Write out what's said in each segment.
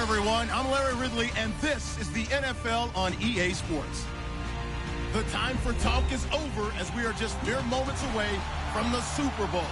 everyone. I'm Larry Ridley, and this is the NFL on EA Sports. The time for talk is over as we are just mere moments away from the Super Bowl.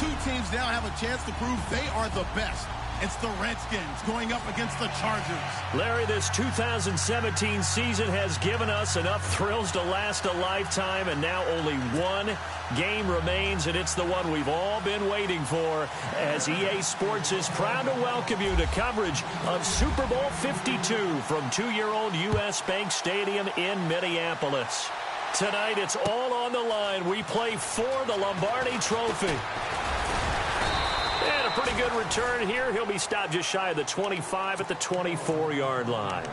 Two teams now have a chance to prove they are the best. It's the Redskins going up against the Chargers. Larry, this 2017 season has given us enough thrills to last a lifetime, and now only one game remains, and it's the one we've all been waiting for, as EA Sports is proud to welcome you to coverage of Super Bowl 52 from 2-year-old U.S. Bank Stadium in Minneapolis. Tonight, it's all on the line. We play for the Lombardi Trophy. And a pretty good return here. He'll be stopped just shy of the 25 at the 24-yard line.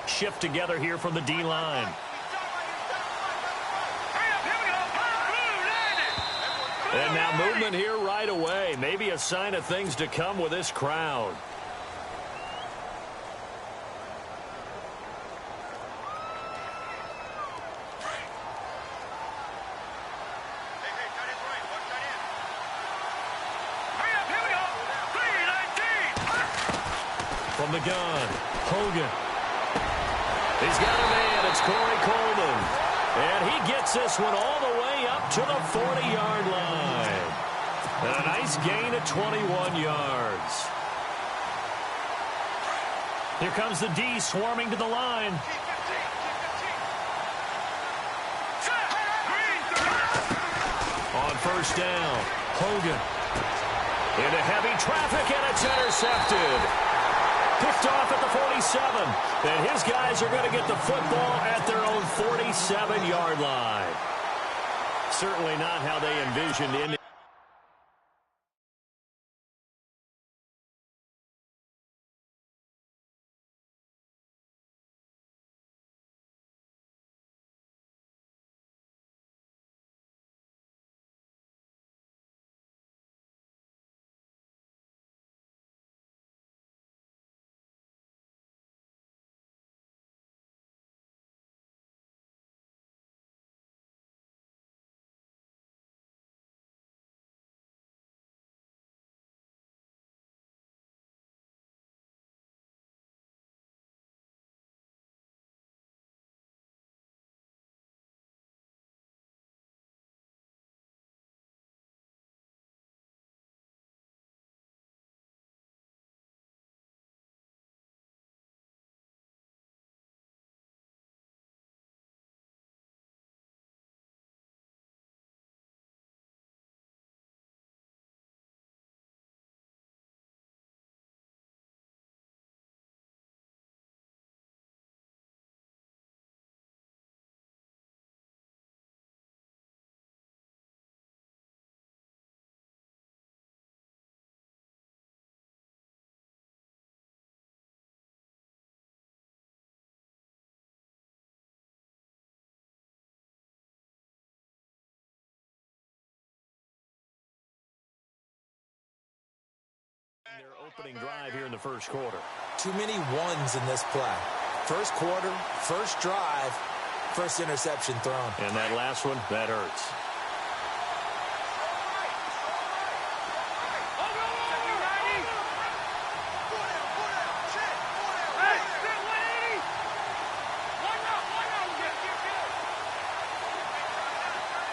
Shift together here from the D-line. And now movement here right away. Maybe a sign of things to come with this crowd. From the gun, Hogan. He's got a man. It's Corey Coleman. And he gets this one all the way up to the 40-yard line. And a nice gain of 21 yards. Here comes the D swarming to the line. On first down, Hogan. Into heavy traffic, and it's intercepted. Picked off at the 47. And his guys are going to get the football at their own 47-yard line. Certainly not how they envisioned ending. Their opening drive here in the first quarter. Too many ones in this play. First quarter, first drive, first interception thrown. And that last one, that hurts.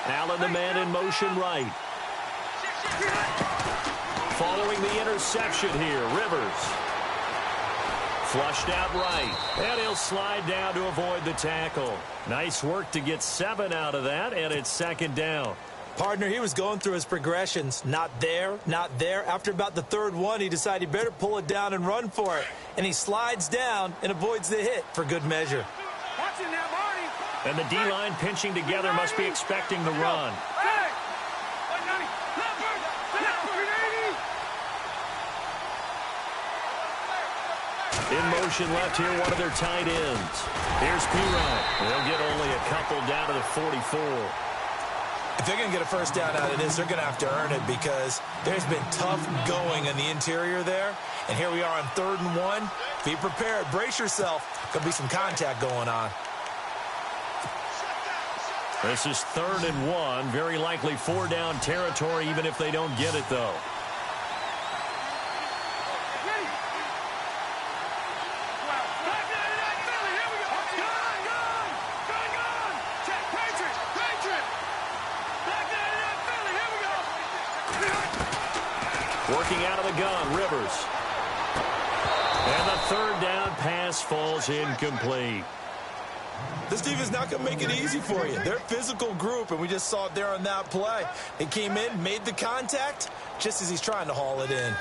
Allen, the man in motion right. Following the interception here, Rivers. Flushed out right, and he'll slide down to avoid the tackle. Nice work to get 7 out of that, and it's second down. Partner, he was going through his progressions. Not there, not there. After about the third one, he decided he better pull it down and run for it. And he slides down and avoids the hit for good measure. And the D-line pinching together must be expecting the run. In motion left here, one of their tight ends. Here's Pirine. They'll get only a couple down to the 44. If they're going to get a first down out of this, they're going to have to earn it because there's been tough going in the interior there. And here we are on 3rd and 1. Be prepared. Brace yourself. Could be some contact going on. This is 3rd and 1. Very likely 4-down territory, even if they don't get it, though. Working out of the gun, Rivers. And the 3rd down pass falls incomplete. This defense is not going to make it easy for you. They're a physical group, and we just saw it there on that play. They came in, made the contact, just as he's trying to haul it in.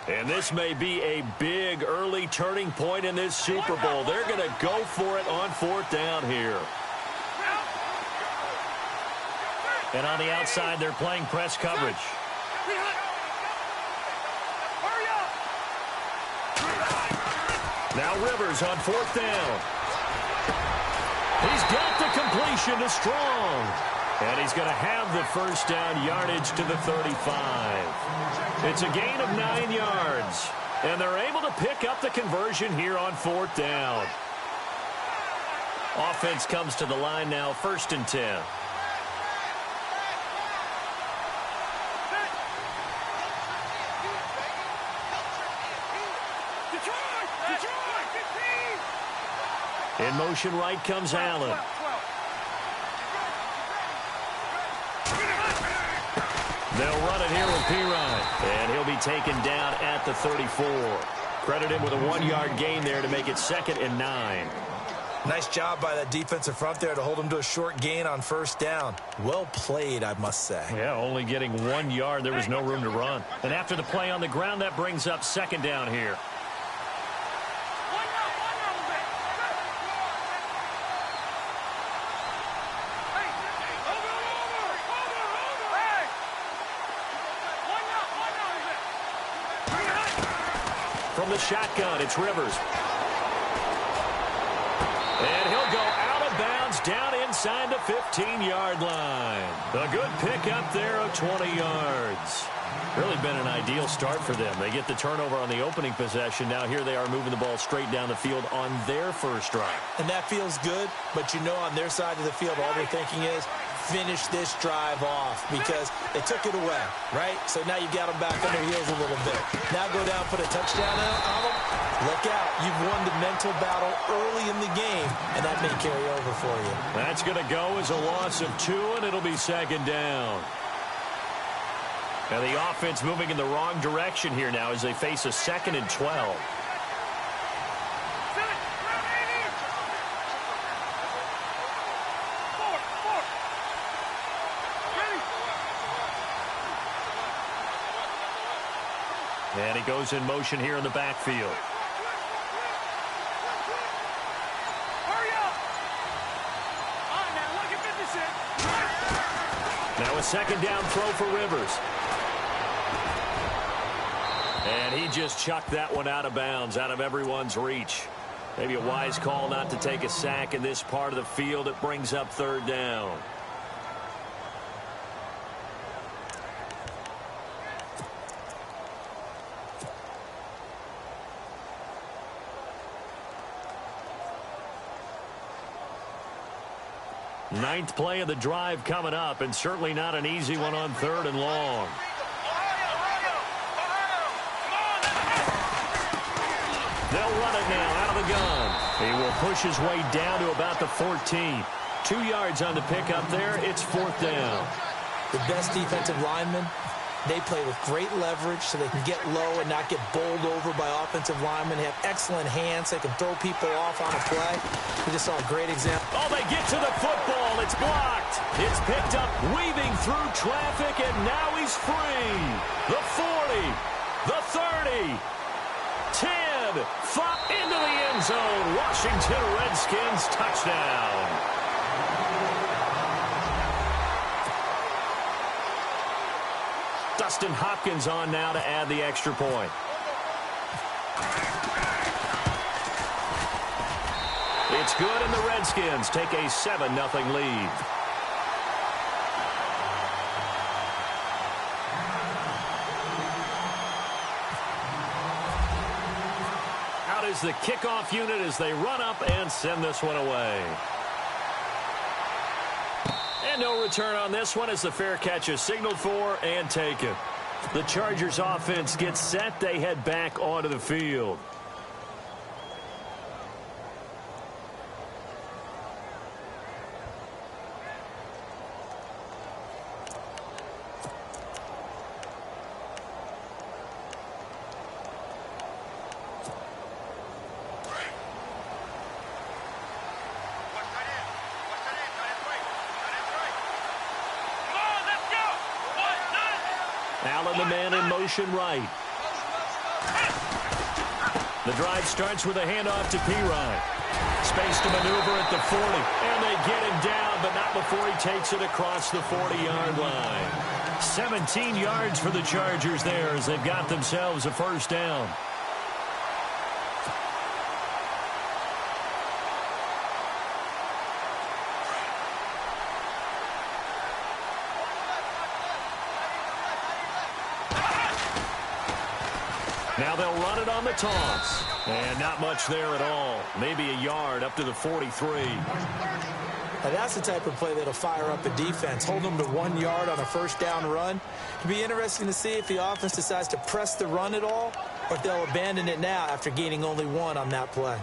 And this may be a big early turning point in this Super Bowl. They're going to go for it on 4th down here. And on the outside, they're playing press coverage. Now Rivers on 4th down. He's got the completion to Strong. And he's going to have the first down yardage to the 35. It's a gain of 9 yards. And they're able to pick up the conversion here on 4th down. Offense comes to the line now, 1st and 10. In motion right comes Allen. They'll run it here with Pirine. And he'll be taken down at the 34. Credit him with a 1-yard gain there to make it 2nd and 9. Nice job by that defensive front there to hold him to a short gain on 1st down. Well played, I must say. Yeah, only getting 1 yard. There was no room to run. And after the play on the ground, that brings up 2nd down here. From the shotgun, it's Rivers. And he'll go out of bounds down inside the 15-yard line. A good pickup there of 20 yards. Really been an ideal start for them. They get the turnover on the opening possession. Now here they are moving the ball straight down the field on their first drive. And that feels good, but you know on their side of the field all they're thinking is finish this drive off because they took it away, right? So now you got them back on their heels a little bit. Now go down, put a touchdown on them. Look out. You've won the mental battle early in the game, and that may carry over for you. That's going to go as a loss of 2, and it'll be 2nd down. And the offense moving in the wrong direction here now as they face a 2nd and 12. And he goes in motion here in the backfield. Now a 2nd down throw for Rivers. And he just chucked that one out of bounds, out of everyone's reach. Maybe a wise call not to take a sack in this part of the field. It brings up 3rd down. Ninth play of the drive coming up, and certainly not an easy one on 3rd and long. They'll run it now out of the gun. He will push his way down to about the 14. 2 yards on the pickup there. It's 4th down. The best defensive linemen, they play with great leverage so they can get low and not get bowled over by offensive linemen. They have excellent hands. They can throw people off on a play. We just saw a great example. Oh, they get to the football. It's blocked. It's picked up, weaving through traffic, and now he's free. The 40, the 30, 10, 5 into the end zone. Washington Redskins touchdown. Dustin Hopkins on now to add the extra point. It's good, and the Redskins take a 7-0 lead. Out is the kickoff unit as they run up and send this one away. And no return on this one as the fair catch is signaled for and taken. The Chargers offense gets set. They head back onto the field. Allen, the man in motion right. The drive starts with a handoff to P-Ryan. Space to maneuver at the 40. And they get him down, but not before he takes it across the 40-yard line. 17 yards for the Chargers there as they've got themselves a first down. Now they'll run it on the toss. And not much there at all. Maybe a yard up to the 43. Now that's the type of play that'll fire up a defense. Hold them to 1 yard on a first down run. It'll be interesting to see if the offense decides to press the run at all or if they'll abandon it now after gaining only 1 on that play.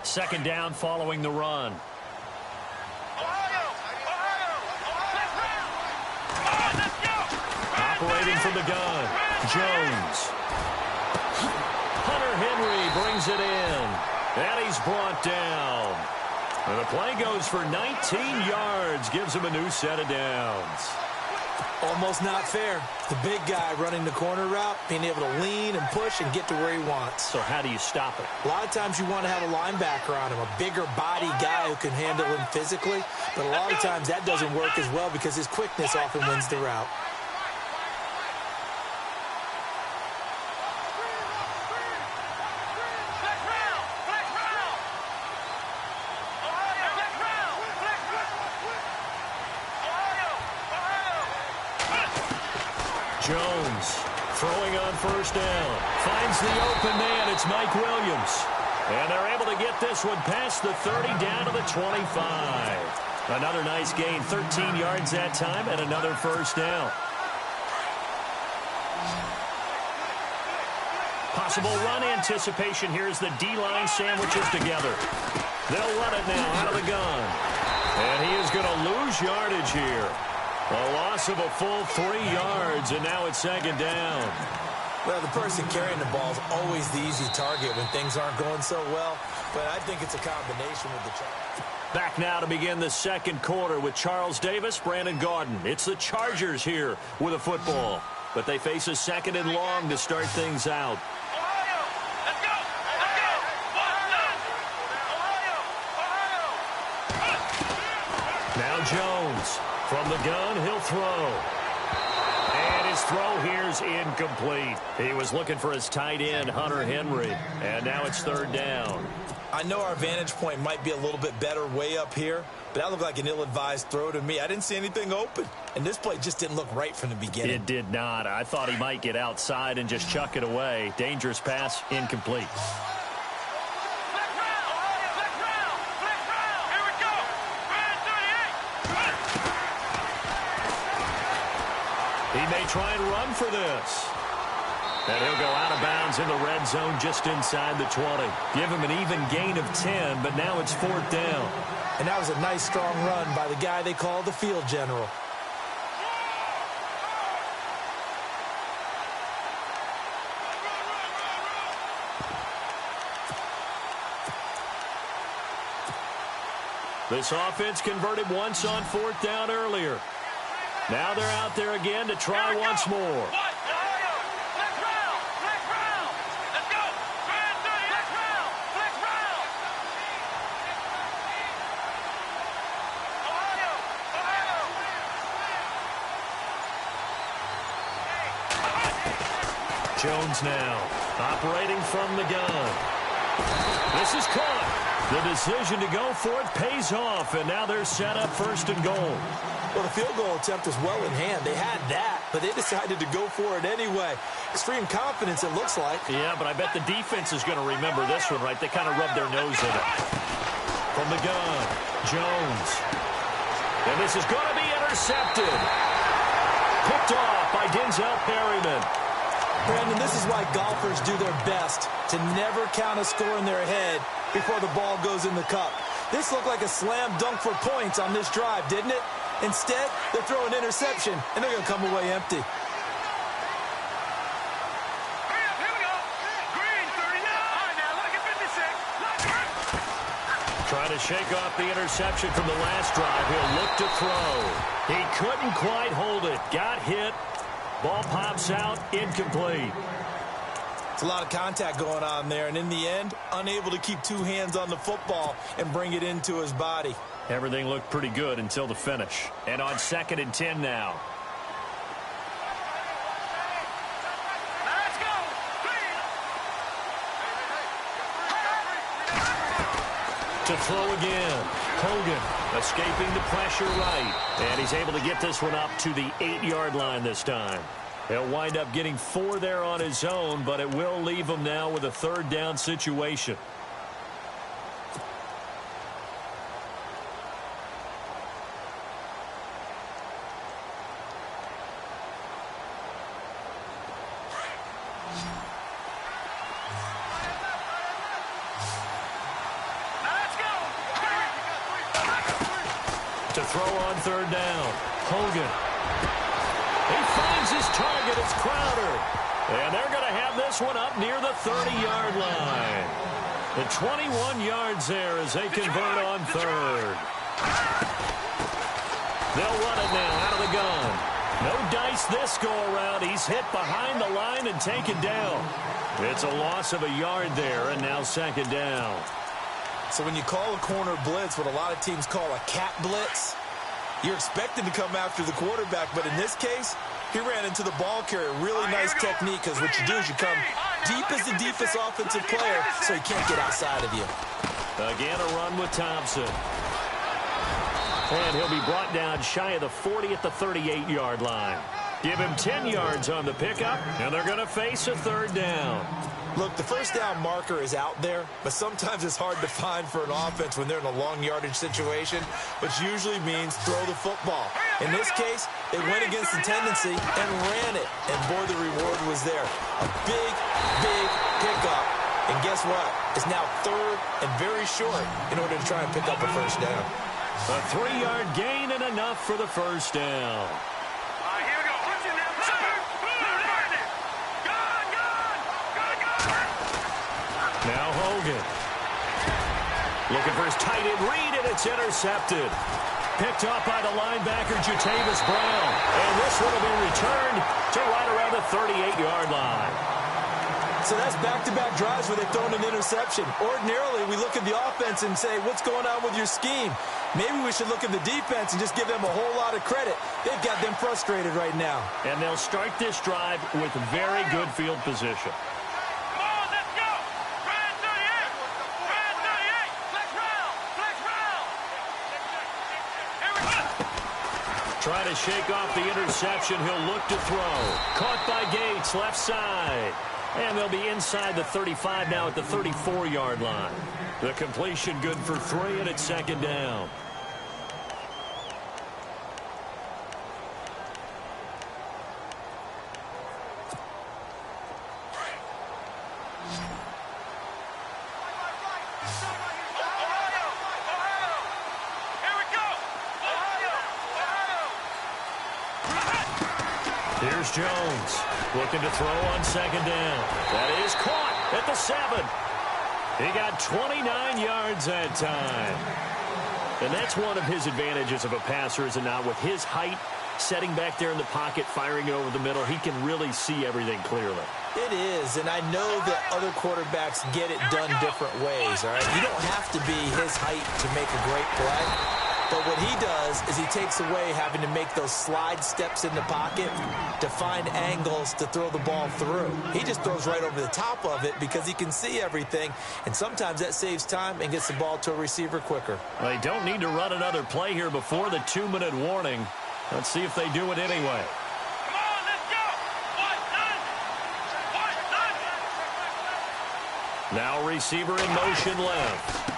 Second down following the run. Operating from the gun, Jones. Hunter Henry brings it in. And he's brought down. And the play goes for 19 yards. Gives him a new set of downs. Almost not fair. The big guy running the corner route, being able to lean and push and get to where he wants. So how do you stop it? A lot of times you want to have a linebacker on him, a bigger body guy who can handle him physically. But a lot of times that doesn't work as well because his quickness often wins the route. Jones throwing on first down. Finds the open man. It's Mike Williams. And they're able to get this one past the 30 down to the 25. Another nice gain. 13 yards that time and another first down. Possible run anticipation. Here's the D-line sandwiches together. They'll run it now out of the gun. And he is going to lose yardage here. A loss of a full 3 yards, and now it's second down. Well, the person carrying the ball is always the easy target when things aren't going so well, but I think it's a combination with the Chargers. Back now to begin the second quarter with Charles Davis, Brandon Gaudin. It's the Chargers here with a football, but they face a second and long to start things out. Now Jones. From the gun, he'll throw. And his throw here's incomplete. He was looking for his tight end, Hunter Henry. And now it's third down. I know our vantage point might be a little bit better way up here, but that looked like an ill-advised throw to me. I didn't see anything open. And this play just didn't look right from the beginning. It did not. I thought he might get outside and just chuck it away. Dangerous pass, incomplete. He may try and run for this. And he'll go out of bounds in the red zone just inside the 20. Give him an even gain of 10, but now it's fourth down. And that was a nice, strong run by the guy they call the field general. This offense converted once on fourth down earlier. Now they're out there again to try once more. Jones now operating from the gun. This is caught. The decision to go for it pays off, and now they're set up 1st and goal. Well, the field goal attempt was well in hand. They had that, but they decided to go for it anyway. Extreme confidence, it looks like. Yeah, but I bet the defense is going to remember this one, right? They kind of rubbed their nose in it. From the gun, Jones. And this is going to be intercepted. Picked off by Denzel Perryman. Brandon, this is why golfers do their best to never count a score in their head before the ball goes in the cup. This looked like a slam dunk for points on this drive, didn't it? Instead, they throw an interception, and they're going to come away empty. Trying to shake off the interception from the last drive. He'll look to throw. He couldn't quite hold it. Got hit. Ball pops out. Incomplete. It's a lot of contact going on there, and in the end, unable to keep 2 hands on the football and bring it into his body. Everything looked pretty good until the finish. And on 2nd and 10 now. Let's go. To throw again. Hogan escaping the pressure right. And he's able to get this one up to the 8-yard line this time. He'll wind up getting 4 there on his own, but it will leave him now with a 3rd down situation. To throw on 3rd down. Hogan. He finds his target. It's Crowder. And they're going to have this one up near the 30-yard line. The 21 yards there as they convert on 3rd. They'll run it now out of the gun. No dice this go-around. He's hit behind the line and taken down. It's a loss of a yard there, and now 2nd down. So when you call a corner blitz, what a lot of teams call a cat blitz, you're expected to come after the quarterback. But in this case, he ran into the ball carrier. Really nice technique, because what you do is you come deep as the deepest offensive player so he can't get outside of you. Again, a run with Thompson. And he'll be brought down shy of the 40 at the 38-yard line. Give him 10 yards on the pickup, and they're going to face a 3rd down. Look, the 1st down marker is out there, but sometimes it's hard to find for an offense when they're in a long yardage situation, which usually means throw the football. In this case, they went against the tendency and ran it, and boy, the reward was there. A big, big pickup, and guess what? It's now 3rd and very short in order to try and pick up a 1st down. A 3-yard gain and enough for the 1st down. Now Hogan. Looking for his tight end read, and it's intercepted. Picked up by the linebacker, Jatavis Brown. And this would have been returned to right around the 38-yard line. So that's back-to-back drives where they've thrown an interception. Ordinarily, we look at the offense and say, what's going on with your scheme? Maybe we should look at the defense and just give them a whole lot of credit. They've got them frustrated right now. And they'll start this drive with very good field position. Trying to shake off the interception. He'll look to throw. Caught by Gates, left side. And they'll be inside the 35 now at the 34-yard line. The completion good for 3, and it's 2nd down. Here's Jones looking to throw on 2nd down. That is caught at the 7. He got 29 yards that time. And that's one of his advantages of a passer, is it not? With his height, setting back there in the pocket, firing it over the middle, he can really see everything clearly. It is, and I know that other quarterbacks get it done different ways, all right? You don't have to be his height to make a great play. But what he does is he takes away having to make those slide steps in the pocket to find angles to throw the ball through. He just throws right over the top of it because he can see everything, and sometimes that saves time and gets the ball to a receiver quicker. They don't need to run another play here before the 2-minute warning. Let's see if they do it anyway. Now receiver in motion left.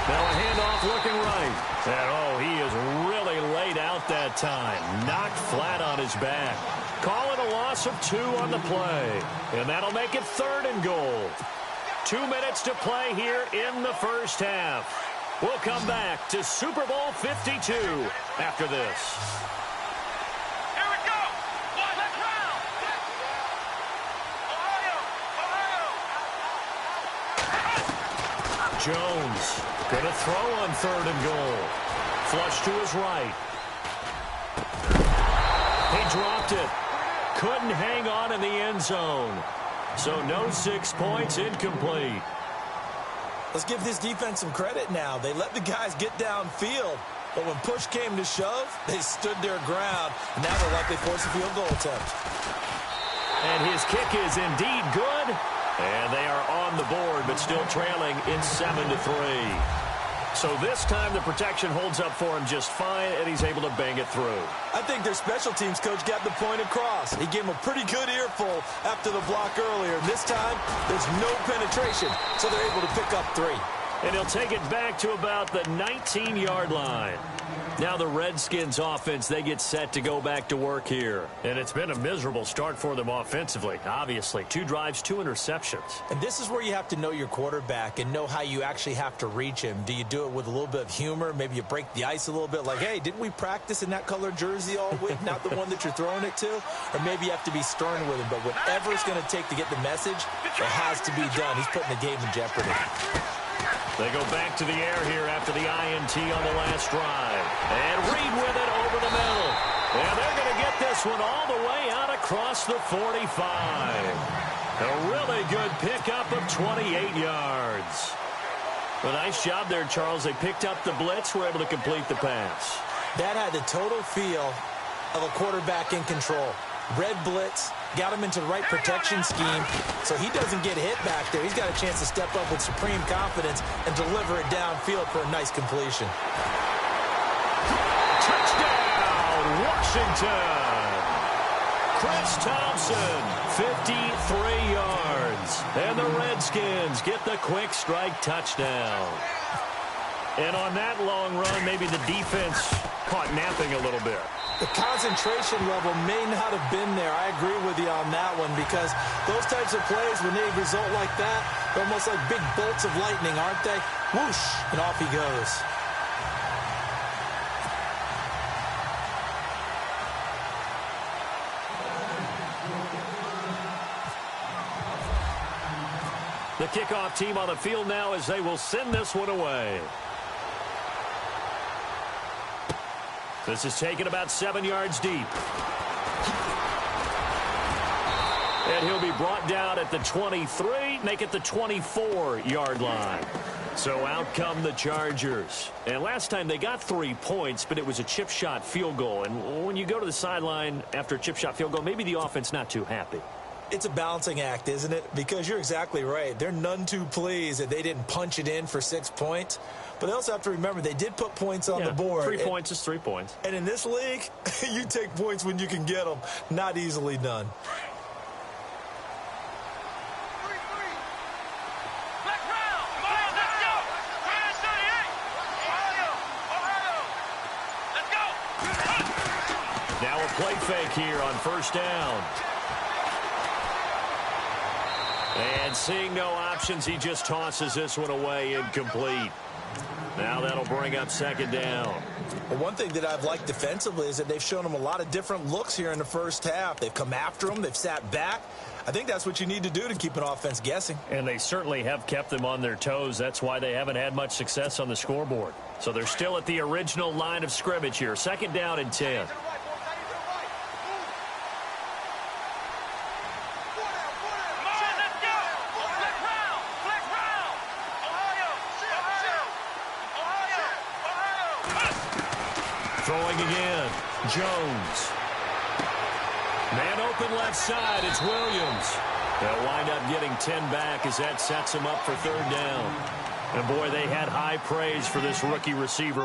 Now a handoff looking right. And, oh, he is really laid out that time. Knocked flat on his back. Call it a loss of 2 on the play. And that'll make it 3rd and goal. 2 minutes to play here in the first half. We'll come back to Super Bowl 52 after this. Jones going to throw on 3rd and goal. Flush to his right. He dropped it. Couldn't hang on in the end zone. So no 6 points, incomplete. Let's give this defense some credit now. They let the guys get downfield. But when push came to shove, they stood their ground. And now they'll likely force a field goal attempt. And his kick is indeed good. And they are on the board, but still trailing. It's 7-3. So this time the protection holds up for him just fine, and he's able to bang it through. I think their special teams coach got the point across. He gave him a pretty good earful after the block earlier. This time, there's no penetration, so they're able to pick up 3. And he'll take it back to about the 19-yard line. Now the Redskins offense, they get set to go back to work here. And it's been a miserable start for them offensively, obviously. 2 drives, 2 interceptions. And this is where you have to know your quarterback and know how you actually have to reach him. Do you do it with a little bit of humor? Maybe you break the ice a little bit like, hey, didn't we practice in that color jersey all week? Not the one that you're throwing it to? Or maybe you have to be stern with him. But whatever it's going to take to get the message, it has to be done. He's putting the game in jeopardy. They go back to the air here after the INT on the last drive. And Reed with it over the middle. And they're going to get this one all the way out across the 45. A really good pickup of 28 yards. A nice job there, Charles. They picked up the blitz, were able to complete the pass. That had the total feel of a quarterback in control. Red blitz, got him into the right protection scheme, so he doesn't get hit back there. He's got a chance to step up with supreme confidence and deliver it downfield for a nice completion. Touchdown, Washington! Chris Thompson, 53 yards. And the Redskins get the quick strike touchdown. And on that long run, maybe the defense caught napping a little bit. The concentration level may not have been there. I agree with you on that one because those types of plays, when they result like that, they're almost like big bolts of lightning, aren't they? Whoosh, and off he goes. The kickoff team on the field now as they will send this one away. This is taken about 7 yards deep. And he'll be brought down at the 23, make it the 24-yard line. So out come the Chargers. And last time they got 3 points, but it was a chip shot field goal. And when you go to the sideline after a chip shot field goal, maybe the offense not too happy. It's a balancing act, isn't it? Because you're exactly right. They're none too pleased that they didn't punch it in for 6 points. But they also have to remember they did put points on the board. 3 points is 3 points. And in this league, you take points when you can get them. Not easily done. Now a play fake here on first down. And seeing no options, he just tosses this one away, incomplete. Now that'll bring up second down. Well, one thing that I've liked defensively is that they've shown them a lot of different looks here in the first half. They've come after them. They've sat back. I think that's what you need to do to keep an offense guessing. And they certainly have kept them on their toes. That's why they haven't had much success on the scoreboard. So they're still at the original line of scrimmage here. Second down and 10. Throwing again. Jones. Man open left side. It's Williams. They'll wind up getting 10 back as that sets them up for third down. And, boy, they had high praise for this rookie receiver.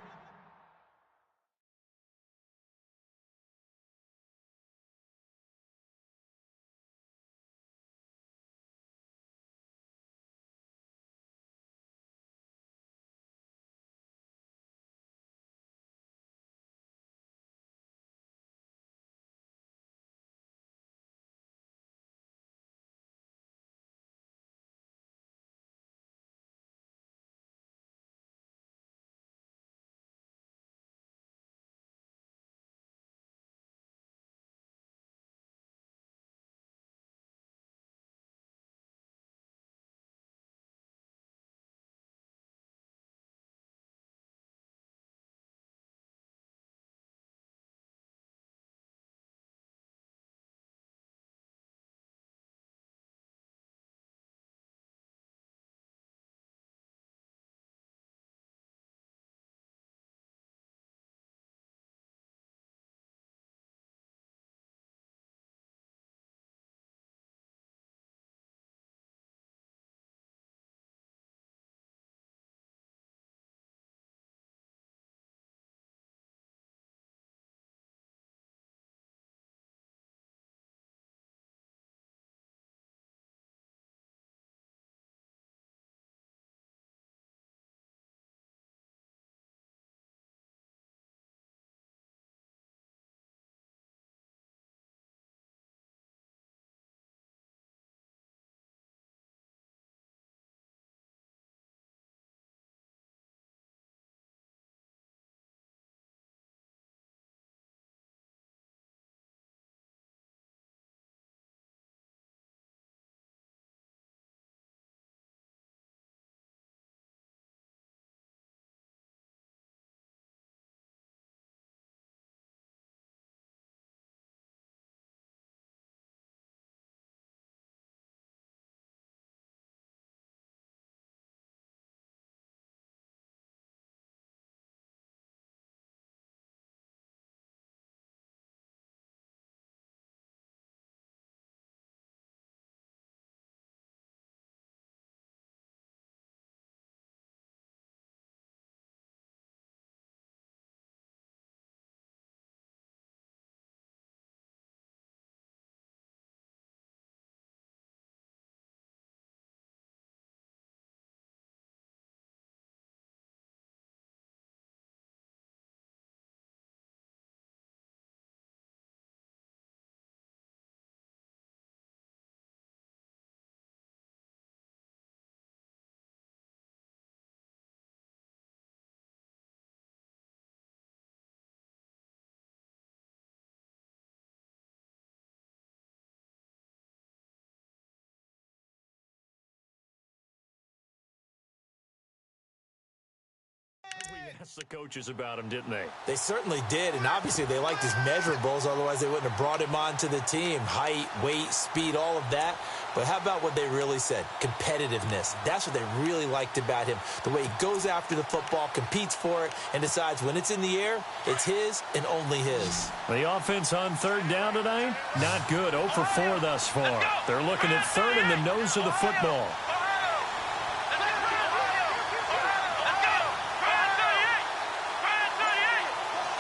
Asked the coaches about him, didn't they? They certainly did, and obviously they liked his measurables. Otherwise, they wouldn't have brought him onto the team. Height, weight, speed, all of that. But how about what they really said? Competitiveness. That's what they really liked about him. The way he goes after the football, competes for it, and decides when it's in the air, it's his and only his. The offense on third down tonight, not good. 0 for 4 thus far. They're looking at third in the nose of the football.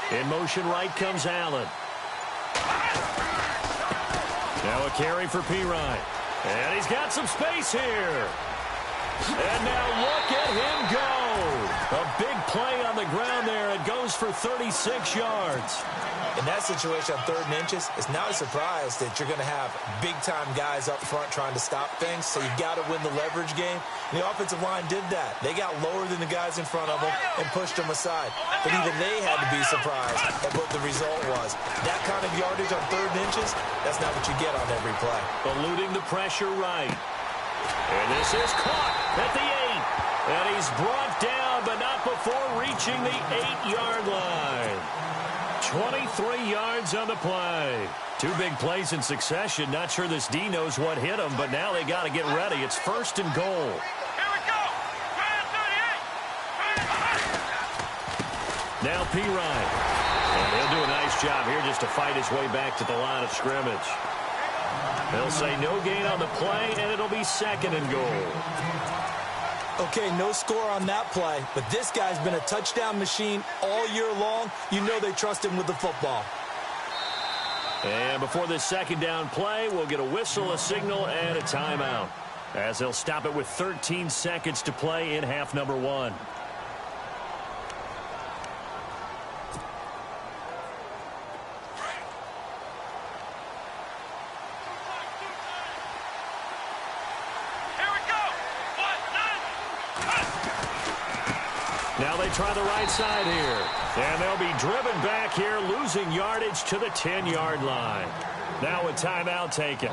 In motion right comes Allen. Now a carry for Pirine. And he's got some space here. And now look at him go. A big play on the ground there. It goes for 36 yards. In that situation on 3rd and inches, it's not a surprise that you're going to have big-time guys up front trying to stop things, so you got to win the leverage game. And the offensive line did that. They got lower than the guys in front of them and pushed them aside. But even they had to be surprised at what the result was. That kind of yardage on 3rd and inches, that's not what you get on every play. Eluding the pressure right. And this is caught at the 8. And he's brought down, but not before reaching the 8-yard line. 23 yards on the play. 2 big plays in succession. Not sure this D knows what hit him, but now they got to get ready. It's 1st and goal. Here we go. Now Pirine. He'll do a nice job here just to fight his way back to the line of scrimmage. They'll say no gain on the play, and it'll be 2nd and goal. Okay, no score on that play, but this guy's been a touchdown machine all year long. You know they trust him with the football. And before this 2nd down play, we'll get a whistle, a signal, and a timeout, as they'll stop it with 13 seconds to play in half number 1. Now they try the right side here. And they'll be driven back here, losing yardage to the 10-yard line. Now a timeout taken.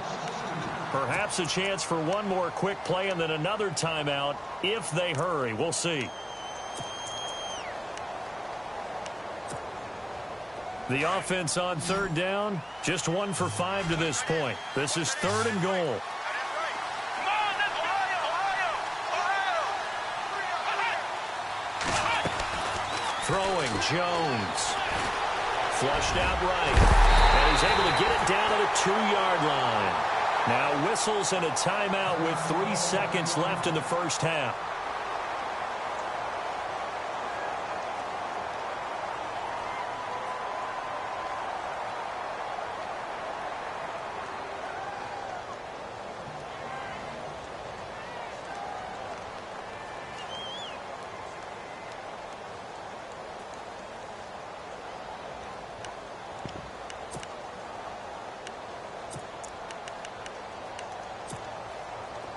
Perhaps a chance for one more quick play and then another timeout if they hurry. We'll see. The offense on 3rd down, just 1 for 5 to this point. This is 3rd and goal. Throwing, Jones. Flushed out right. And he's able to get it down to the 2-yard line. Now whistles and a timeout with 3 seconds left in the first half.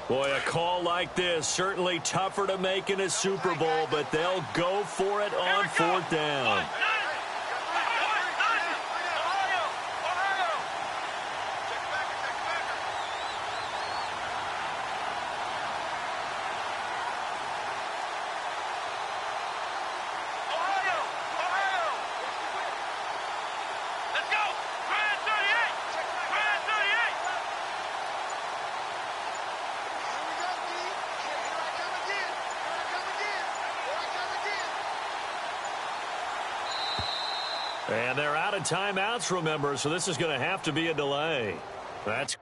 Boy, a call like this, certainly tougher to make in a Super Bowl, but they'll go for it on 4th down. And they're out of timeouts, remember, so this is going to have to be a delay. That's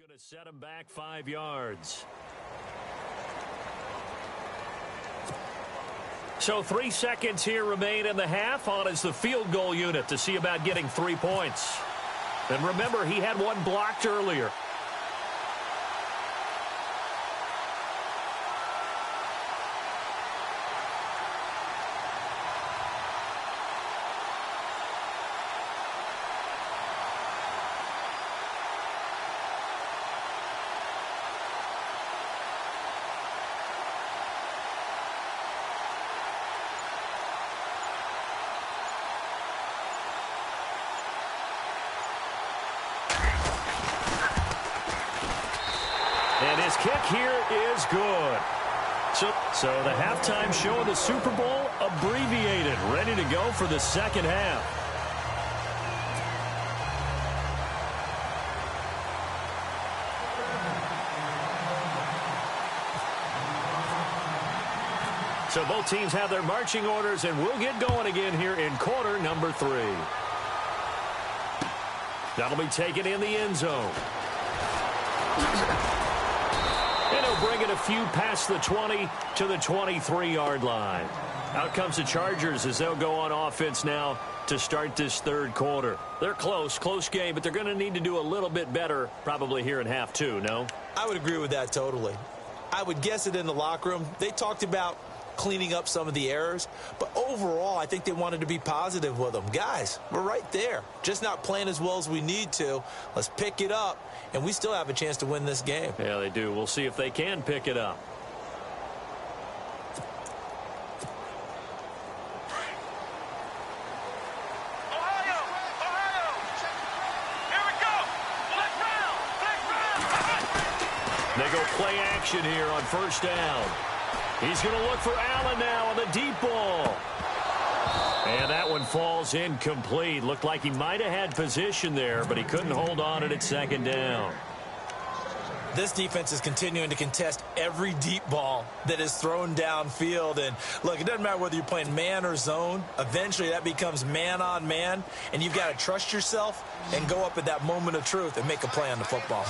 going to set him back 5 yards. So 3 seconds here remain in the half. On is the field goal unit to see about getting 3 points. And remember, he had one blocked earlier. kick here is good. So the halftime show of the Super Bowl abbreviated, ready to go for the second half. So both teams have their marching orders, and we'll get going again here in quarter number 3. That'll be taken in the end zone. And he'll bring it a few past the 20 to the 23-yard line. Out comes the Chargers as they'll go on offense now to start this third quarter. They're close game, but they're going to need to do a little bit better probably here in half 2, no? I would agree with that totally. I would guess it in the locker room. They talked about cleaning up some of the errors, but overall I think they wanted to be positive with them. Guys, we're right there, just not playing as well as we need to. Let's pick it up, and we still have a chance to win this game. Yeah, they do. We'll see if they can pick it up. They go play action here on first down. He's going to look for Allen now on the deep ball. And that one falls incomplete. Looked like he might have had position there, but he couldn't hold on at second down. This defense is continuing to contest every deep ball that is thrown downfield. And, look, it doesn't matter whether you're playing man or zone. Eventually that becomes man on man, and you've got to trust yourself and go up at that moment of truth and make a play on the football.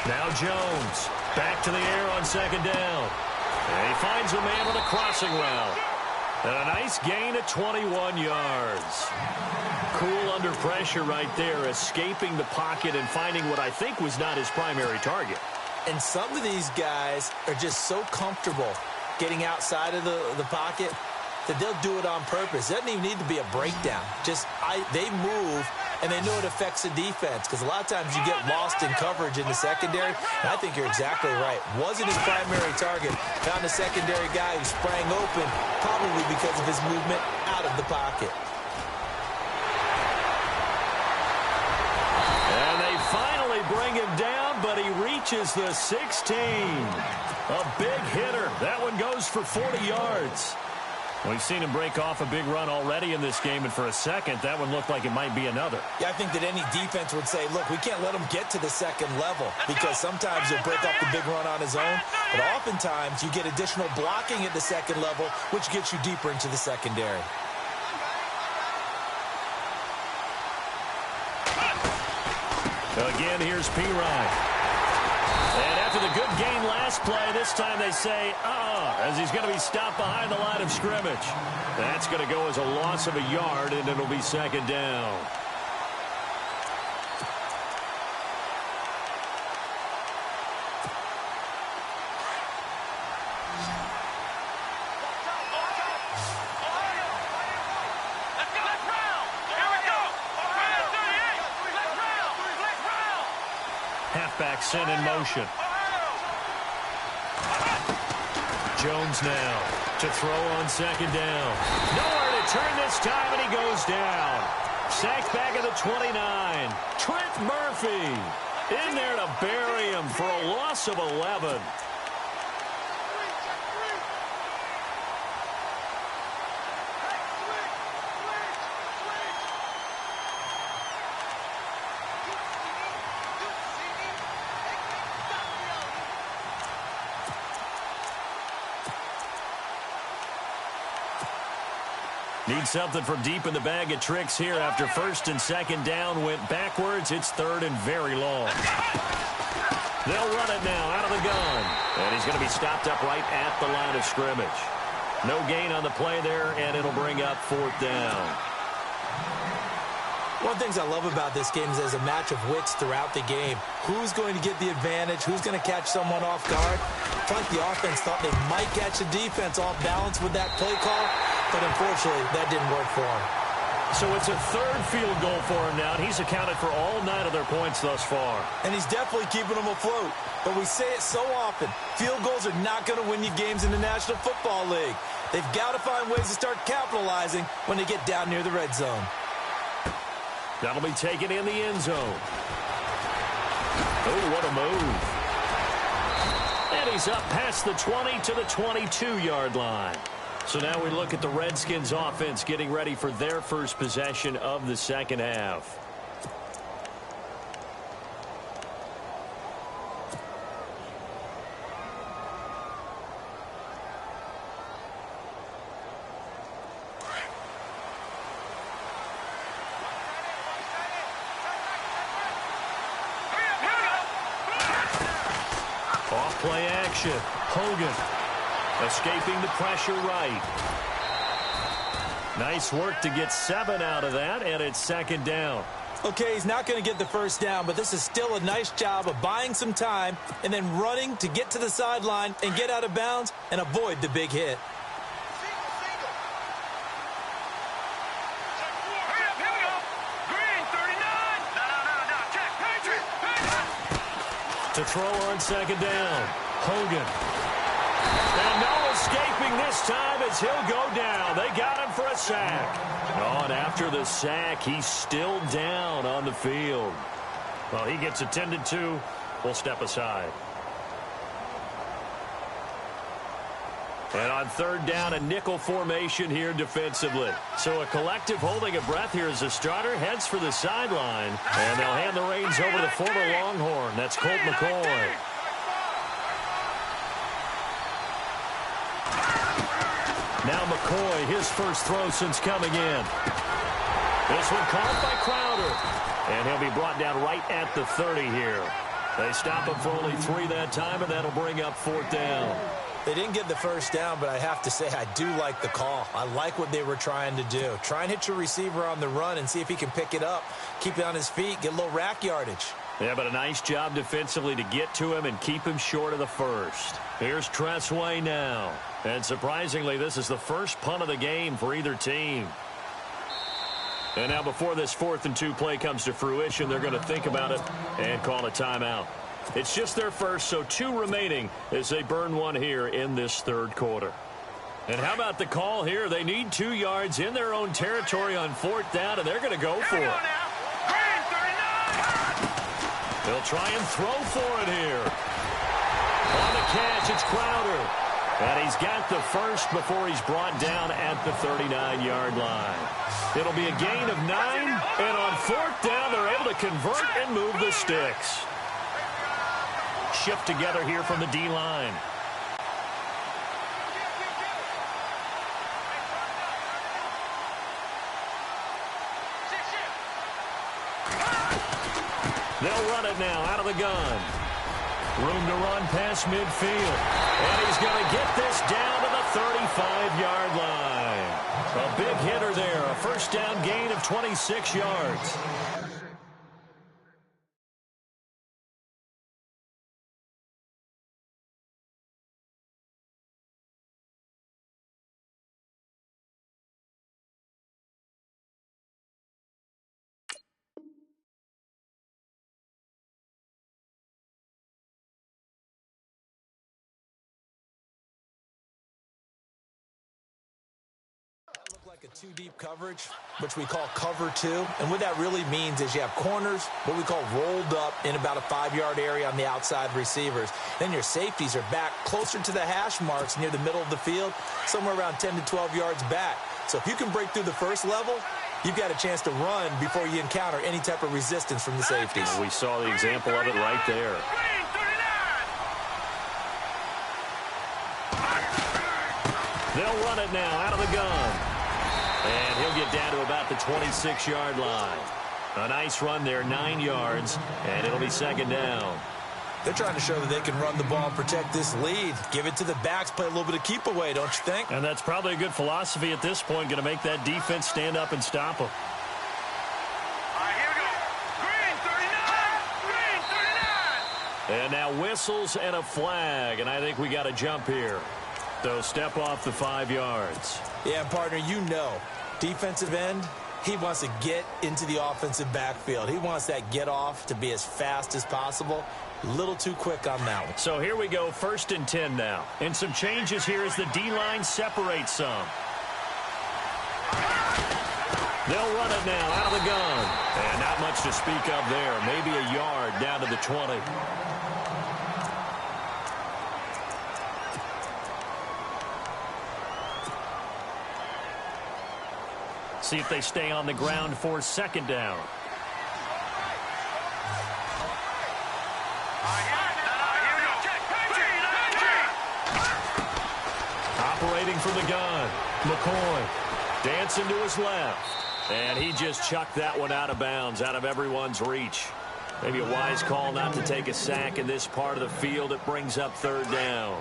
Now Jones back to the air on second down. And he finds a man with a crossing route. And a nice gain of 21 yards. Cool under pressure right there, escaping the pocket and finding what I think was not his primary target. And some of these guys are just so comfortable getting outside of the pocket that they'll do it on purpose. It doesn't even need to be a breakdown. They move, and they know it affects the defense, because a lot of times you get lost in coverage in the secondary, and I think you're exactly right. Wasn't his primary target. Found a secondary guy who sprang open, probably because of his movement out of the pocket. And they finally bring him down, but he reaches the 16. A big hitter. That one goes for 40 yards. We've seen him break off a big run already in this game, and for a second, that one looked like it might be another. Yeah, I think that any defense would say, look, we can't let him get to the second level, because sometimes he'll break off the big run on his own, but oftentimes you get additional blocking at the second level, which gets you deeper into the secondary. Again, here's P-Ryan. And after the good gain last play, this time they say, as he's going to be stopped behind the line of scrimmage. That's going to go as a loss of a yard, and it'll be second down. Halfback sent in motion. Jones now to throw on second down. Nowhere to turn this time, and he goes down. Sacked back at the 29. Trent Murphy in there to bury him for a loss of 11. Need something from deep in the bag of tricks here after first and second down went backwards. It's third and very long. They'll run it now out of the gun. And he's going to be stopped up right at the line of scrimmage. No gain on the play there, and it'll bring up fourth down. One of the things I love about this game is there's a match of wits throughout the game. Who's going to get the advantage? Who's going to catch someone off guard? It's like the offense thought they might catch the defense off balance with that play call, but unfortunately, that didn't work for him. So it's a third field goal for him now, and he's accounted for all 9 of their points thus far. And he's definitely keeping them afloat. But we say it so often, field goals are not going to win you games in the National Football League. They've got to find ways to start capitalizing when they get down near the red zone. That'll be taken in the end zone. Oh, what a move. And he's up past the 20 to the 22-yard line. So now we look at the Redskins offense getting ready for their first possession of the second half. Off-play action. Hogan escaping the pressure right. Nice work to get 7 out of that, and it's second down. Okay, he's not going to get the first down, but this is still a nice job of buying some time and then running to get to the sideline and get out of bounds and avoid the big hit. To throw on second down. Hogan. And no escaping this time as he'll go down. They got him for a sack. Oh, and after the sack, he's still down on the field. Well, he gets attended to. We'll step aside. And on third down, a nickel formation here defensively. So a collective holding a breath here as the starter heads for the sideline. And they'll hand the reins over to the former Longhorn. That's Colt McCoy. Now McCoy, his first throw since coming in. This one caught by Crowder. And he'll be brought down right at the 30 here. They stop him for only 3 that time, and that'll bring up fourth down. They didn't get the first down, but I have to say I do like the call. I like what they were trying to do. Try and hit your receiver on the run and see if he can pick it up, keep it on his feet, get a little rack yardage. Yeah, but a nice job defensively to get to him and keep him short of the first. Here's Tressway now. And surprisingly, this is the first punt of the game for either team. And now before this 4th and 2 play comes to fruition, they're going to think about it and call a timeout. It's just their first, so 2 remaining as they burn 1 here in this third quarter. And how about the call here? They need 2 yards in their own territory on 4th down, and they're going to go for it. They'll try and throw for it here. On the catch, it's Crowder. And he's got the first before he's brought down at the 39-yard line. It'll be a gain of 9, and on 4th down, they're able to convert and move the sticks. Shift together here from the D-line. They'll run it now out of the gun. Room to run past midfield. And he's going to get this down to the 35-yard line. A big hitter there. A first down gain of 26 yards. Like a 2-deep coverage, which we call cover 2. And what that really means is you have corners, what we call rolled up in about a 5-yard area on the outside receivers. Then your safeties are back closer to the hash marks near the middle of the field, somewhere around 10 to 12 yards back. So if you can break through the first level, you've got a chance to run before you encounter any type of resistance from the safeties. We saw the example of it right there. They'll run it now out of the gun. And he'll get down to about the 26-yard line. A nice run there, 9 yards, and it'll be second down. They're trying to show that they can run the ball and protect this lead. Give it to the backs, play a little bit of keep away, don't you think? And that's probably a good philosophy at this point, going to make that defense stand up and stop them. All right, here we go. Green 39! Green 39! And now whistles and a flag, and I think we got to jump here. So step off the 5 yards. Yeah, partner, you know, defensive end, He wants to get into the offensive backfield. He wants that get off to be as fast as possible. A little too quick on that one. So here we go, 1st and 10 now. And some changes here as the D-line separates some. They'll run it now out of the gun. And not much to speak of there. Maybe a yard down to the 20. See if they stay on the ground for 2nd down. Operating from the gun, McCoy dancing to his left. And he just chucked that one out of bounds, out of everyone's reach. Maybe a wise call not to take a sack in this part of the field. It brings up 3rd down.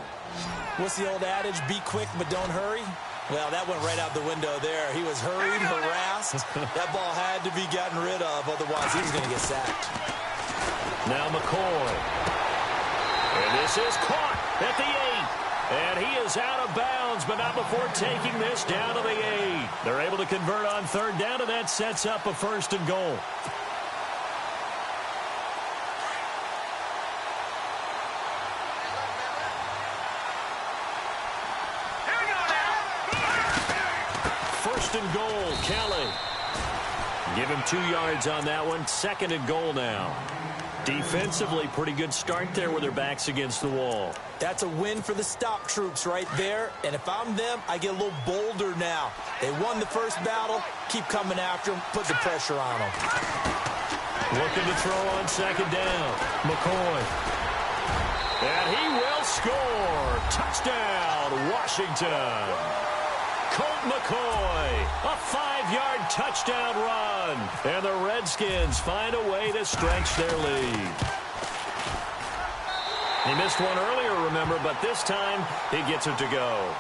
What's the old adage? Be quick, but don't hurry. Well, that went right out the window there. He was hurried, harassed. That ball had to be gotten rid of, otherwise he was going to get sacked. Now McCoy. And this is caught at the 8. And he is out of bounds, but not before taking this down to the 8. They're able to convert on 3rd down, and that sets up a 1st and goal. And goal, Kelly. Give him 2 yards on that one. 2nd and goal now. Defensively, pretty good start there with their backs against the wall. That's a win for the stop troops right there. And if I'm them, I get a little bolder now. They won the first battle. Keep coming after them. Put the pressure on them. Looking to throw on 2nd down. McCoy. And he will score. Touchdown, Washington. Colt McCoy, a 5-yard touchdown run. And the Redskins find a way to stretch their lead. He missed one earlier, remember, but this time he gets it to go.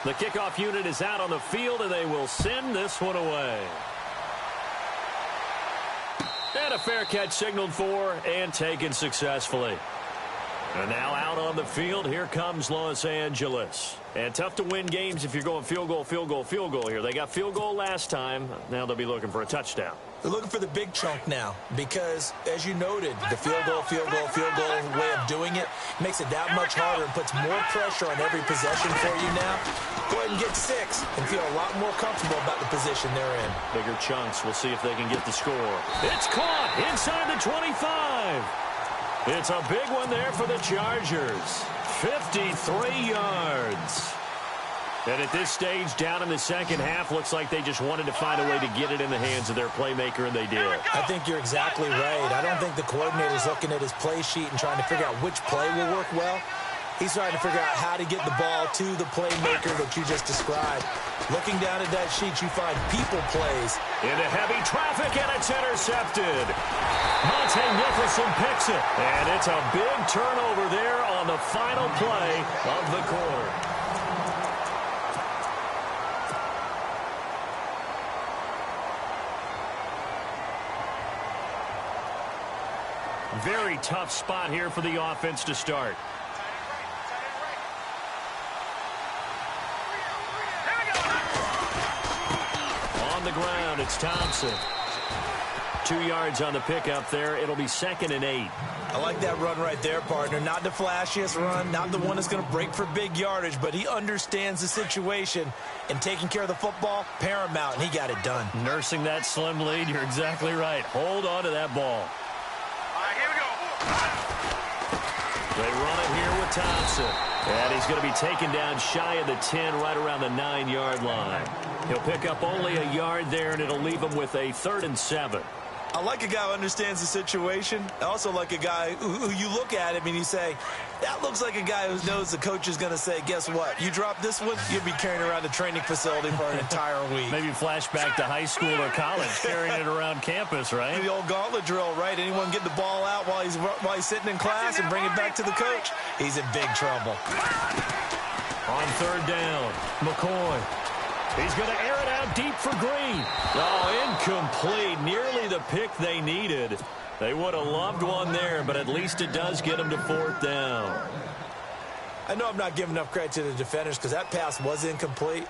The kickoff unit is out on the field, and they will send this one away. And a fair catch signaled for and taken successfully. And now out on the field, here comes Los Angeles. And tough to win games if you're going field goal, field goal, field goal here. They got field goal last time. Now they'll be looking for a touchdown. They're looking for the big chunk now because, as you noted, the field goal way of doing it makes it that much harder and puts more pressure on every possession for you now. Go ahead and get 6 and feel a lot more comfortable about the position they're in. Bigger chunks. We'll see if they can get the score. It's caught inside the 25. It's a big one there for the Chargers. 53 yards. And at this stage, down in the 2nd half, looks like they just wanted to find a way to get it in the hands of their playmaker, and they did. I think you're exactly right. I don't think the coordinator's looking at his play sheet and trying to figure out which play will work well. He's trying to figure out how to get the ball to the playmaker that you just described. Looking down at that sheet, you find people plays. Into heavy traffic, and it's intercepted. Monte Nicholson picks it. And it's a big turnover there on the final play of the quarter. Very tough spot here for the offense to start. On the ground, it's Thompson. 2 yards on the pickup there. It'll be 2nd and 8. I like that run right there, partner. Not the flashiest run, not the one that's going to break for big yardage, but he understands the situation, and taking care of the football, paramount, and he got it done. Nursing that slim lead, you're exactly right. Hold on to that ball. They run it here with Thompson. And he's going to be taken down shy of the 10, right around the 9-yard line. He'll pick up only a yard there, and it'll leave him with a 3rd and 7. I like a guy who understands the situation. I also like a guy who you look at him and you say, that looks like a guy who knows the coach is going to say, guess what? You drop this one, you'll be carrying around the training facility for an entire week. Maybe flashback to high school or college, carrying it around campus, right? The old gauntlet drill, right? Anyone get the ball out while he's sitting in class and bring it back to the coach? He's in big trouble. On 3rd down, McCoy. And he's going to be taken down shy of the 10, right around the 9-yard line. He'll pick up only a yard there, and it'll leave him with a 3rd and 7. He's going to air it out deep for Green. Oh, incomplete. Nearly the pick they needed. They would have loved one there, but at least it does get them to 4th down. I know I'm not giving enough credit to the defenders because that pass was incomplete.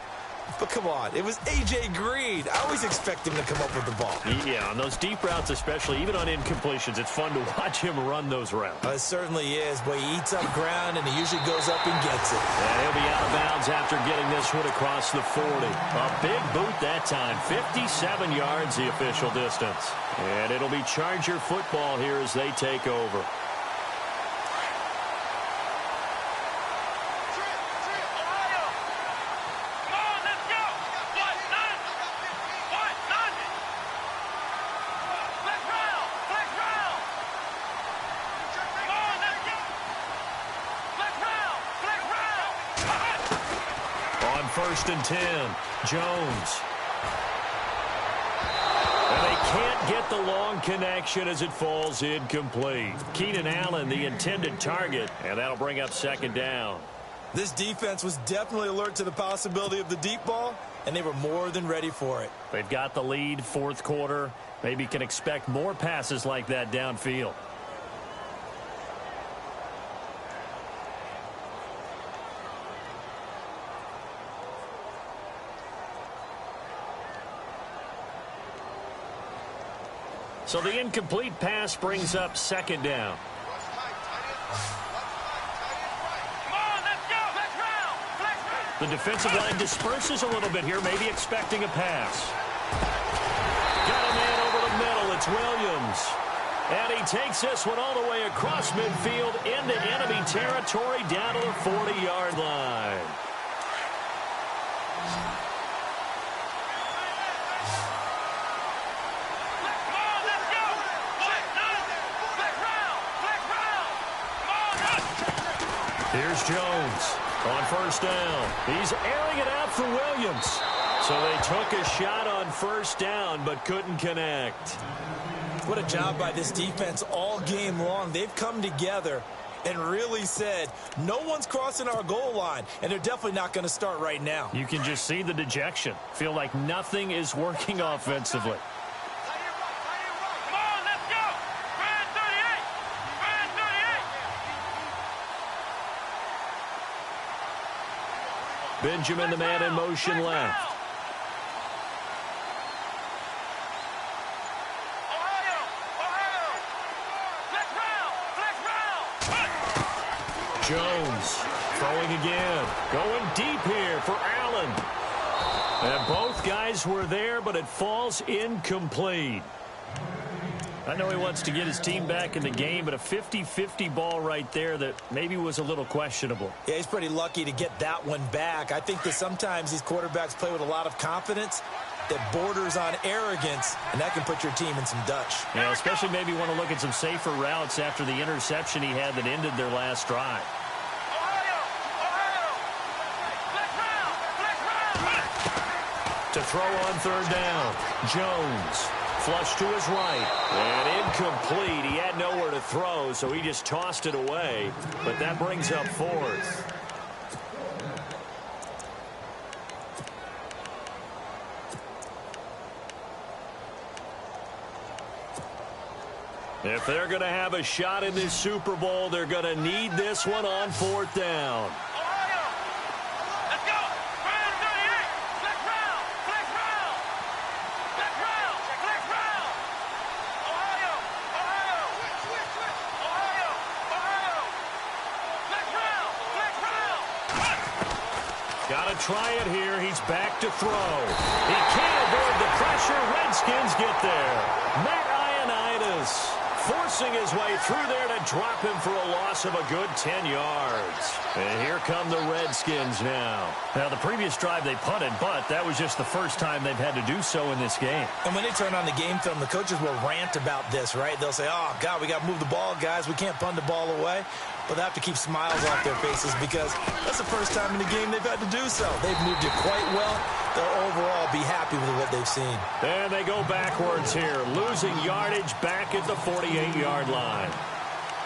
But come on, it was A.J. Green. I always expect him to come up with the ball. Yeah, on those deep routes especially, even on incompletions, it's fun to watch him run those routes. It certainly is, but he eats up ground, and he usually goes up and gets it. And he'll be out of bounds after getting this one across the 40. A big boot that time, 57 yards the official distance. And it'll be Charger football here as they take over. First and 10, Jones. And they can't get the long connection as it falls incomplete. Keenan Allen, the intended target, and that'll bring up 2nd down. This defense was definitely alert to the possibility of the deep ball, and they were more than ready for it. They've got the lead, 4th quarter. Maybe can expect more passes like that downfield. So the incomplete pass brings up 2nd down. The defensive line disperses a little bit here, maybe expecting a pass. Got a man over the middle. It's Williams. And he takes this one all the way across midfield into enemy territory down to the 40-yard line. Here's Jones on 1st down. He's airing it out for Williams. So they took a shot on 1st down but couldn't connect. What a job by this defense all game long. They've come together and really said, no one's crossing our goal line, and they're definitely not going to start right now. You can just see the dejection. Feel like nothing is working offensively. Benjamin, the man in motion left. Jones throwing again. Going deep here for Allen. And both guys were there, but it falls incomplete. I know he wants to get his team back in the game, but a 50-50 ball right there that maybe was a little questionable. Yeah, he's pretty lucky to get that one back. I think that sometimes these quarterbacks play with a lot of confidence that borders on arrogance, and that can put your team in some Dutch. Yeah, especially maybe want to look at some safer routes after the interception he had that ended their last drive. To throw on 3rd down, Jones. Flush to his right, and incomplete. He had nowhere to throw, so he just tossed it away. But that brings up 4th. If they're going to have a shot in this Super Bowl, they're going to need this one on 4th down. Got to try it here. He's back to throw. He can't avoid the pressure. Redskins get there. Matt Ioannidis forcing his way through there to drop him for a loss of a good 10 yards. And here come the Redskins now. Now, the previous drive they punted, but that was just the first time they've had to do so in this game. And when they turn on the game film, the coaches will rant about this, right? They'll say, oh, God, we got to move the ball, guys. We can't punt the ball away. But they have to keep smiles off their faces because that's the first time in the game they've had to do so. They've moved it quite well. They'll overall be happy with what they've seen. And they go backwards here, losing yardage back at the 48-yard line.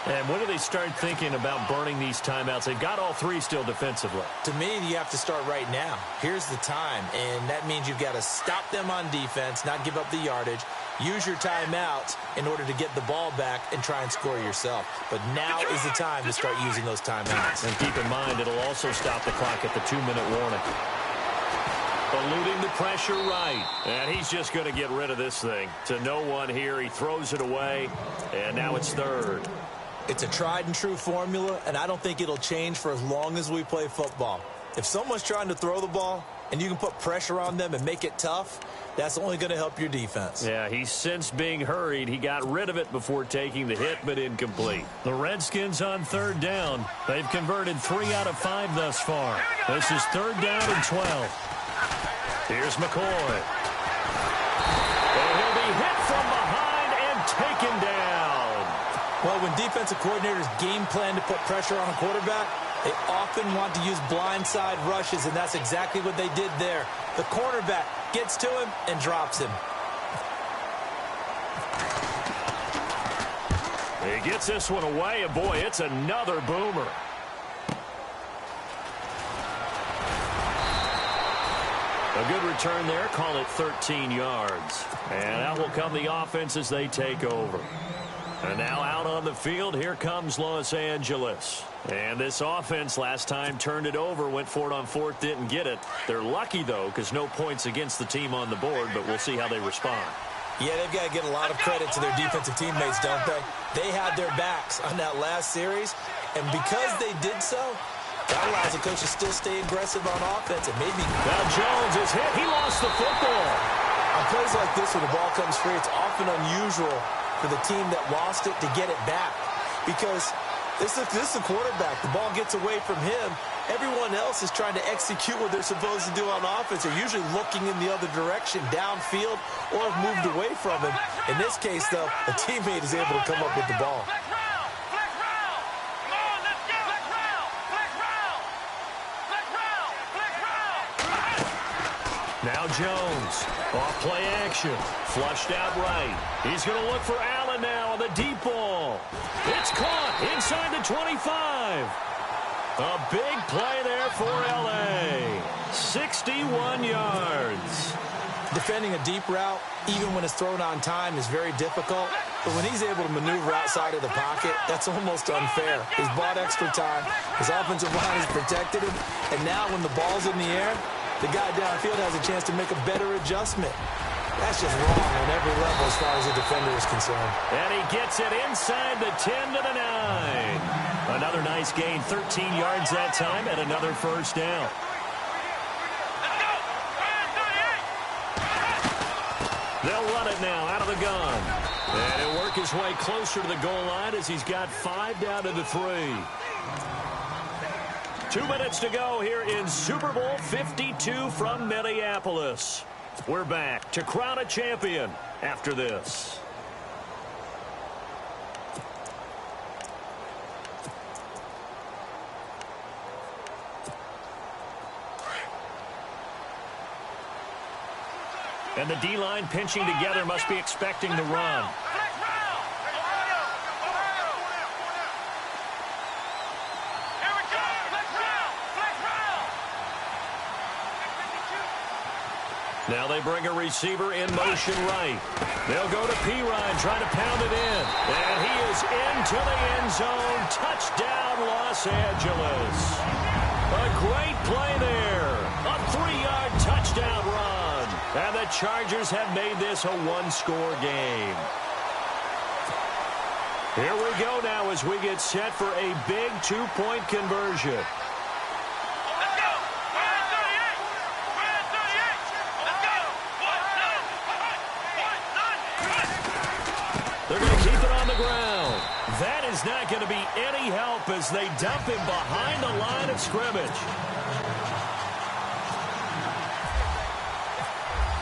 And when do they start thinking about burning these timeouts? They've got all three still defensively. To me, you have to start right now. Here's the time, and that means you've got to stop them on defense, not give up the yardage, use your timeouts in order to get the ball back and try and score yourself. But now is the time to start using those timeouts. And keep in mind, it'll also stop the clock at the 2-minute warning. Eluding the pressure right. And he's just going to get rid of this thing. To no one here. He throws it away, and now it's third. It's a tried-and-true formula, and I don't think it'll change for as long as we play football. If someone's trying to throw the ball and you can put pressure on them and make it tough, that's only going to help your defense. Yeah, he's since being hurried. He got rid of it before taking the hit, but incomplete. The Redskins on third down. They've converted 3 out of 5 thus far. This is third down and 12. Here's McCoy. And he'll be hit from behind and taken down. Well, when defensive coordinators game plan to put pressure on a quarterback, they often want to use blindside rushes, and that's exactly what they did there. The cornerback gets to him and drops him. He gets this one away, and boy, it's another boomer. A good return there, call it 13 yards. And out will come the offense as they take over. And now out on the field, here comes Los Angeles. And this offense last time turned it over, went for it on fourth, didn't get it. They're lucky, though, because no points against the team on the board, but we'll see how they respond. Yeah, they've got to get a lot of credit to their defensive teammates, don't they? They had their backs on that last series, and because they did so, that allows the coach to still stay aggressive on offense. And maybe now Jones is hit. He lost the football. On plays like this, when the ball comes free, it's often unusual for the team that lost it to get it back, because this is a quarterback. The ball gets away from him. Everyone else is trying to execute what they're supposed to do on offense. They're usually looking in the other direction, downfield, or have moved away from him. In this case, though, a teammate is able to come up with the ball. Now Jones, off play action, flushed out right. He's going to look for Allen now on the deep ball. It's caught inside the 25. A big play there for L.A. 61 yards. Defending a deep route, even when it's thrown on time, is very difficult. But when he's able to maneuver outside of the pocket, that's almost unfair. He's bought extra time. His offensive line has protected him. And now when the ball's in the air, the guy downfield has a chance to make a better adjustment. That's just wrong on every level as far as the defender is concerned. And he gets it inside the 10 to the 9. Another nice gain, 13 yards that time, and another first down. They'll run it now out of the gun. And he'll work his way closer to the goal line as he's got 5 down to the 3. 2 minutes to go here in Super Bowl 52 from Minneapolis. We're back to crown a champion after this. And the D-line pinching together, must be expecting the run. Now they bring a receiver in motion right. They'll go to Pirine, trying to pound it in. And he is into the end zone. Touchdown, Los Angeles. A great play there. A 3-yard touchdown run. And the Chargers have made this a one-score game. Here we go now as we get set for a big 2-point conversion. They're going to keep it on the ground. That is not going to be any help as they dump him behind the line of scrimmage.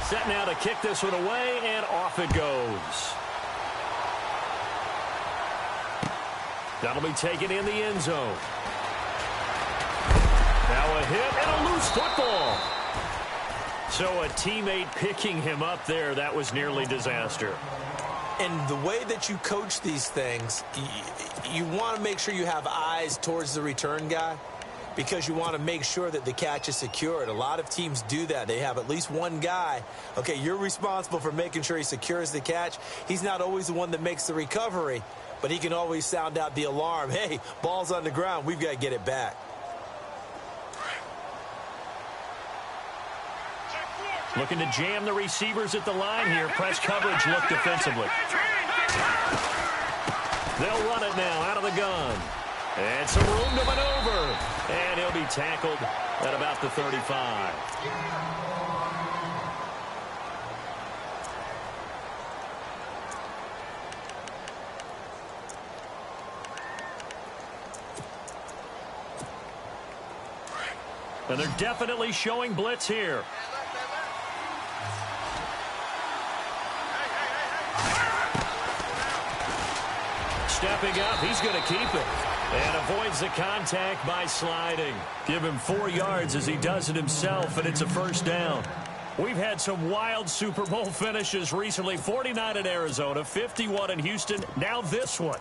Set now to kick this one away, and off it goes. That'll be taken in the end zone. Now a hit and a loose football. So a teammate picking him up there, that was nearly disaster. And the way that you coach these things, you want to make sure you have eyes towards the return guy because you want to make sure that the catch is secured. A lot of teams do that. They have at least one guy. Okay, you're responsible for making sure he secures the catch. He's not always the one that makes the recovery, but he can always sound out the alarm. Hey, ball's on the ground. We've got to get it back. Looking to jam the receivers at the line here. Press coverage look defensively. They'll run it now out of the gun. And some room to maneuver. And he'll be tackled at about the 35. And they're definitely showing blitz here. Stepping up, he's going to keep it. And avoids the contact by sliding. Give him 4 yards as he does it himself, and it's a first down. We've had some wild Super Bowl finishes recently. 49 in Arizona, 51 in Houston, now this one.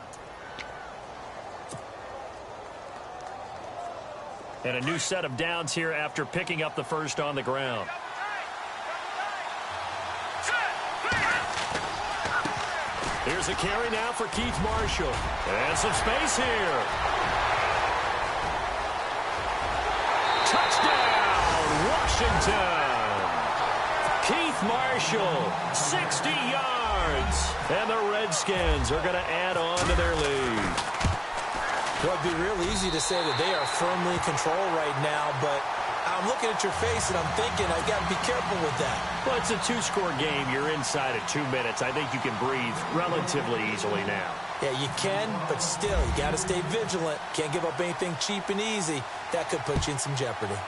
And a new set of downs here after picking up the first on the ground. Here's a carry now for Keith Marshall. And some space here. Touchdown, Washington. Keith Marshall, 60 yards. And the Redskins are going to add on to their lead. Well, it'd be real easy to say that they are firmly in control right now, but I'm looking at your face and I'm thinking I've got to be careful with that. Well, it's a 2-score game. You're inside at 2 minutes. I think you can breathe relatively easily now. Yeah, you can, but still, you got to stay vigilant. Can't give up anything cheap and easy. That could put you in some jeopardy.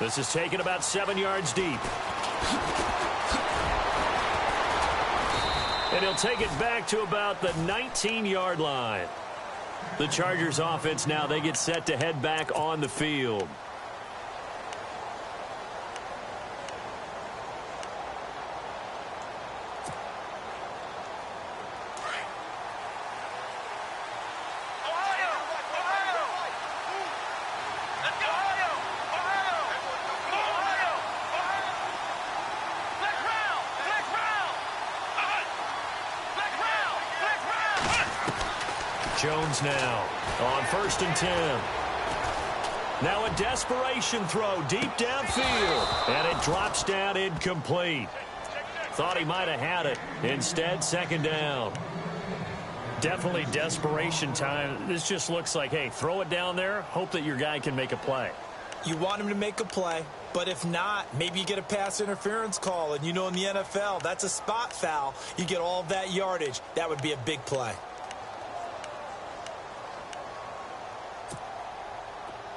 This is taken about 7 yards deep. And he'll take it back to about the 19-yard line. The Chargers offense now, they get set to head back on the field. Jones now on 1st and 10. Now a desperation throw deep downfield. And it drops down incomplete. Thought he might have had it. Instead, 2nd down. Definitely desperation time. This just looks like, hey, throw it down there. Hope that your guy can make a play. You want him to make a play, but if not, maybe you get a pass interference call. And you know in the NFL, that's a spot foul. You get all of that yardage. That would be a big play.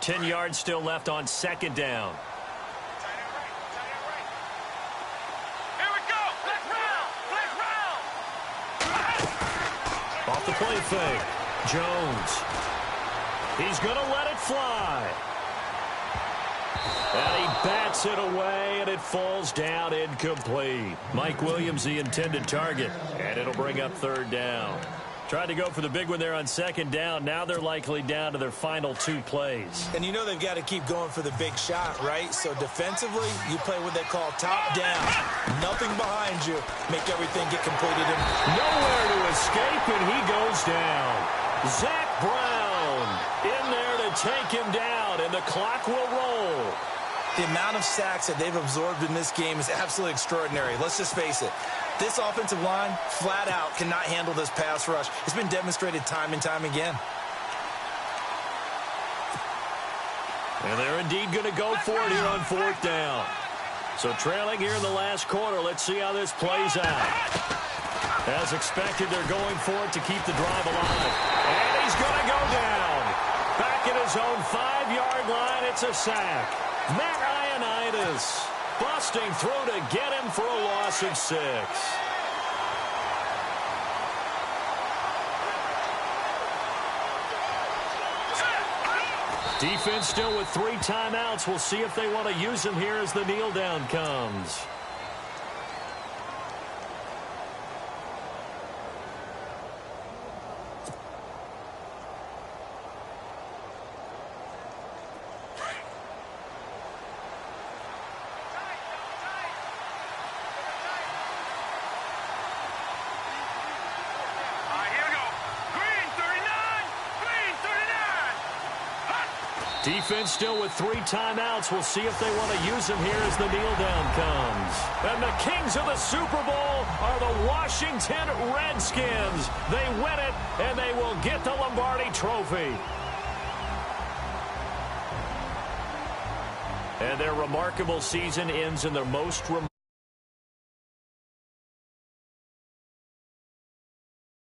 10 yards still left on 2nd down. Here we go. Black round. Off the play fake. Jones. He's going to let it fly. And he bats it away, and it falls down incomplete. Mike Williams, the intended target. And it'll bring up 3rd down. Tried to go for the big one there on 2nd down. Now they're likely down to their final 2 plays. And you know they've got to keep going for the big shot, right? So defensively, you play what they call top down. Nothing behind you. Make everything get completed. Nowhere to escape, and he goes down. Zach Brown in there to take him down, and the clock will roll. The amount of sacks that they've absorbed in this game is absolutely extraordinary. Let's just face it. This offensive line, flat out, cannot handle this pass rush. It's been demonstrated time and time again. And they're indeed going to go for it here on 4th down. So trailing here in the last quarter, let's see how this plays out. As expected, they're going for it to keep the drive alive. And he's going to go down. Back at his own 5-yard line, it's a sack. Matt Ioannidis busting through to get him for a loss of 6. Defense still with 3 timeouts. We'll see if they want to use them here as the kneel down comes. Defense still with 3 timeouts. We'll see if they want to use them here as the kneel down comes. And the kings of the Super Bowl are the Washington Redskins. They win it, and they will get the Lombardi Trophy. And their remarkable season ends in their most remarkable